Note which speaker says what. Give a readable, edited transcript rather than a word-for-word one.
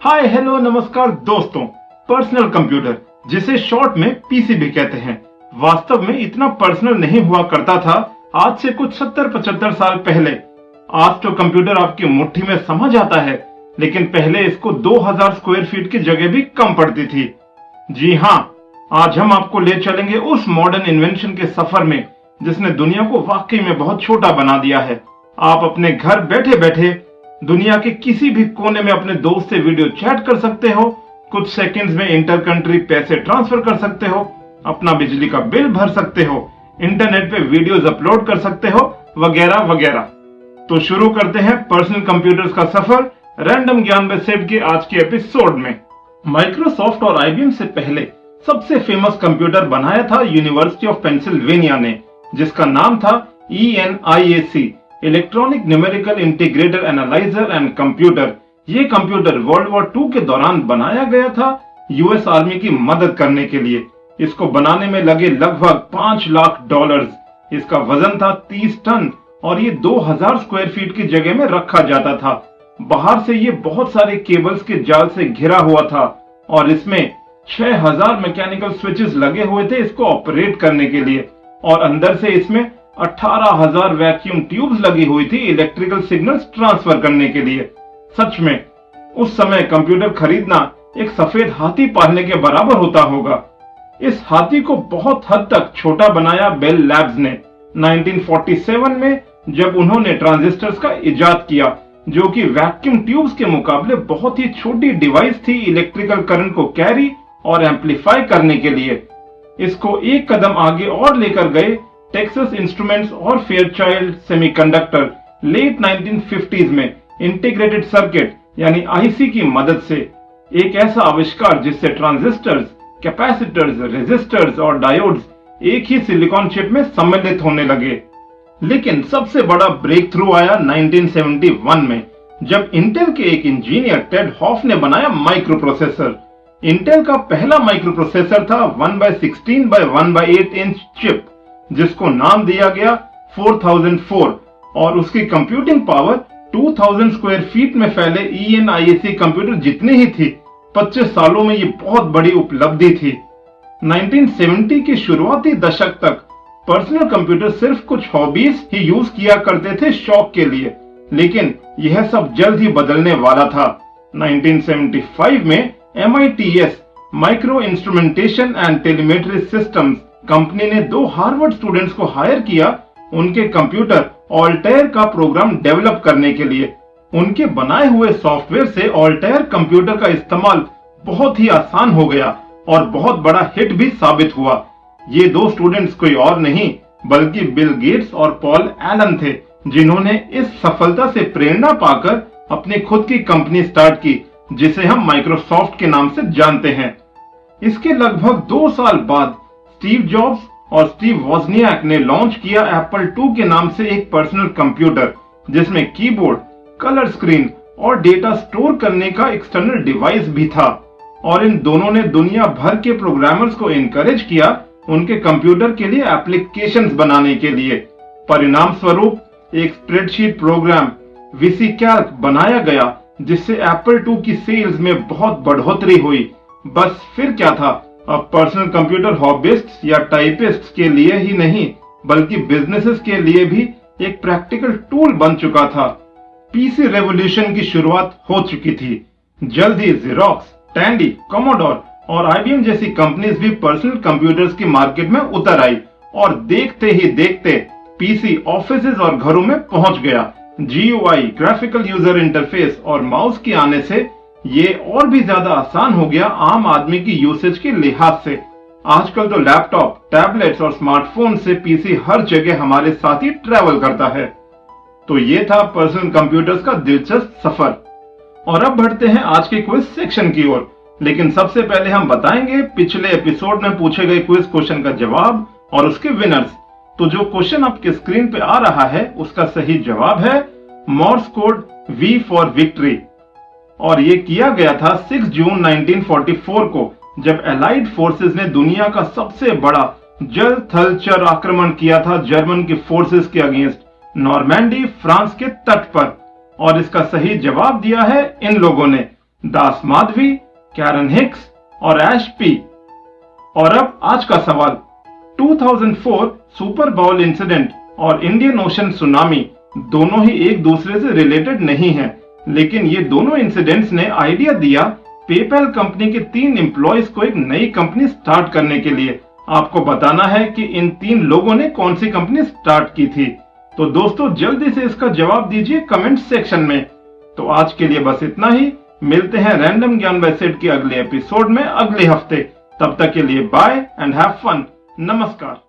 Speaker 1: Hi hello नमस्कार दोस्तों। Personal computer, जिसे शॉर्ट में पीसी भी कहते हैं, वास्तव में इतना पर्सनल नहीं हुआ करता था आज से कुछ 70-75 साल पहले। आज तो कंप्यूटर आपकी मुट्ठी में समा जाता है, लेकिन पहले इसको 2000 स्क्वायर फीट की जगह भी कम पड़ती थी। जी हाँ, आज हम आपको ले चलेंगे उस मॉडर्न इन्वेंशन के सफर में जिसने दुनिया को वाकई में बहुत छोटा बना दिया है। आप अपने घर बैठे बैठे दुनिया के किसी भी कोने में अपने दोस्त से वीडियो चैट कर सकते हो, कुछ सेकंड्स में इंटर कंट्री पैसे ट्रांसफर कर सकते हो, अपना बिजली का बिल भर सकते हो, इंटरनेट पे वीडियोस अपलोड कर सकते हो, वगैरह वगैरह। तो शुरू करते हैं पर्सनल कंप्यूटर्स का सफर रैंडम ज्ञान बाय सेठ के आज के एपिसोड में। माइक्रोसॉफ्ट और आईबीएम से पहले सबसे फेमस कंप्यूटर बनाया था यूनिवर्सिटी ऑफ पेंसिल्वेनिया ने, जिसका नाम था ENIAC, electronic numerical integrator analyser and computer. ये कंप्यूटर वर्ल्ड वॉर 2 के दौरान बनाया गया था यूएस आर्मी की मदद करने के लिए। इसको बनाने में लगे लगभग $5 लाख। इसका वजन था 30 टन और ये 2000 स्क्वायर फीट की जगह में रखा जाता था। बाहर से ये बहुत सारे केबल्स के जाल से घिरा हुआ था और इसमें 6000 मैकेनिकल स्विचेस लगे हुए थे इसको ऑपरेट करने के लिए, और अंदर से इसमें 18,000 वैक्यूम ट्यूब्स लगी हुई थी इलेक्ट्रिकल सिग्नल्स ट्रांसफर करने के लिए। सच में उस समय कंप्यूटर खरीदना एक सफेद हाथी पालने के बराबर होता होगा। इस हाथी को बहुत हद तक छोटा बनाया बेल लैब्स ने 1947 में, जब उन्होंने ट्रांजिस्टर्स का इजाद किया, जो कि वैक्यूम ट्यूब्स के मुकाबले बहुत ही छोटी डिवाइस थी इलेक्ट्रिकल करंट को कैरी और एम्पलीफाई करने के लिए। इसको एक कदम आगे और लेकर गए टेक्सास इंस्ट्रूमेंट्स और फेयरचाइल्ड सेमीकंडक्टर लेट 1950s में इंटीग्रेटेड सर्किट यानी आईसी की मदद से। एक ऐसा आविष्कार जिससे ट्रांजिस्टर्स, कैपेसिटर्स, रेजिस्टर्स और डायोड्स एक ही सिलिकॉन चिप में सम्मिलित होने लगे। लेकिन सबसे बड़ा ब्रेक थ्रू आया 1971 में, जब इंटेल के एक इंजीनियर टेड हॉफ ने बनाया माइक्रो प्रोसेसर। इंटेल का पहला माइक्रो प्रोसेसर था 1/16 by 1/8 इंच चिप, जिसको नाम दिया गया 4004, और उसकी कंप्यूटिंग पावर 2000 स्क्वायर फीट में फैले ENIAC कंप्यूटर जितनी ही थी। 25 सालों में ये बहुत बड़ी उपलब्धि थी। 1970 के शुरुआती दशक तक पर्सनल कंप्यूटर सिर्फ कुछ हॉबीज ही यूज किया करते थे शौक के लिए, लेकिन यह सब जल्द ही बदलने वाला था। 1975 में MITS micro instrumentation and telemetry systems company ने 2 हार्वर्ड स्टूडेंट्स को हायर किया उनके कंप्यूटर ऑल्टेयर का प्रोग्राम डेवलप करने के लिए। उनके बनाए हुए सॉफ्टवेयर से ऑल्टेयर कंप्यूटर का इस्तेमाल बहुत ही आसान हो गया और बहुत बड़ा हिट भी साबित हुआ। ये 2 स्टूडेंट्स कोई और नहीं बल्कि बिल गेट्स और पॉल एलन थे, जिन्होंने इस सफलता से प्रेरणा पाकर अपनी खुद की कंपनी स्टार्ट की, जिसे हम माइक्रोसॉफ्ट के नाम से जानते हैं। इसके लगभग 2 साल बाद स्टीव जॉब्स और स्टीव वॉजनियाक ने लॉन्च किया एप्पल II के नाम से एक पर्सनल कंप्यूटर, जिसमें कीबोर्ड, कलर स्क्रीन और डेटा स्टोर करने का एक्सटर्नल डिवाइस भी था। और इन दोनों ने दुनिया भर के प्रोग्रामर्स को इनकरेज किया उनके कंप्यूटर के लिए एप्लीकेशंस बनाने के लिए। परिणाम स्वरूप एक स्प्रेडशीट प्रोग्राम VC Calc बनाया गया, जिससे एप्पल II की सेल्स में बहुत बढ़ोतरी हुई। बस फिर क्या था, अब पर्सनल कंप्यूटर हॉबिस्ट्स या टाइपिस्ट्स के लिए ही नहीं बल्कि बिजनेसेस के लिए भी एक प्रैक्टिकल टूल बन चुका था। पीसी रेवोल्यूशन की शुरुआत हो चुकी थी। जल्द ही जेरोक्स, टैंडी, कमोडोर और IBM जैसी कंपनीज भी पर्सनल कंप्यूटर्स की मार्केट में उतर आई, और देखते ही देखते पीसी ऑफिसेज और घरों में पहुंच गया। GUI, ग्राफिकल यूजर इंटरफेस और माउस के आने से ये और भी ज्यादा आसान हो गया आम आदमी की यूसेज के लिहाज से। आजकल तो लैपटॉप, टैबलेट्स और स्मार्टफोन से पीसी हर जगह हमारे साथ ही ट्रैवल करता है। तो ये था पर्सनल कंप्यूटर्स का दिलचस्प सफर। और अब बढ़ते हैं आज के क्विज सेक्शन की ओर। लेकिन सबसे पहले हम बताएंगे पिछले एपिसोड में पूछे गए क्विज क्वेश्चन का जवाब और उसके विनर्स। तो जो क्वेश्चन आपके स्क्रीन पे आ रहा है उसका सही जवाब है Morse code V for victory, और ये किया गया था 6 जून 1944 को, जब एलाइड फोर्सेस ने दुनिया का सबसे बड़ा जल थल चर आक्रमण किया था जर्मन के फोर्सेस के अगेंस्ट नॉर्मैंडी, फ्रांस के तट पर। और इसका सही जवाब दिया है इन लोगों ने, दास माधवी, कैरन हिक्स और एश पी। और अब आज का सवाल, 2004 सुपर बाउल इंसिडेंट और इंडियन ओशन सुनामी दोनों ही एक दूसरे से रिलेटेड नहीं है, लेकिन ये दोनों इंसिडेंट्स ने आइडिया दिया पेपैल कंपनी के 3 एम्प्लॉयज को एक नई कंपनी स्टार्ट करने के लिए। आपको बताना है कि इन 3 लोगों ने कौन सी कंपनी स्टार्ट की थी। तो दोस्तों जल्दी से इसका जवाब दीजिए कमेंट सेक्शन में। तो आज के लिए बस इतना ही, मिलते हैं रैंडम ज्ञान बाय सेठ के अगले एपिसोड में अगले हफ्ते। तब तक के लिए बाय एंड हैव फन। नमस्कार।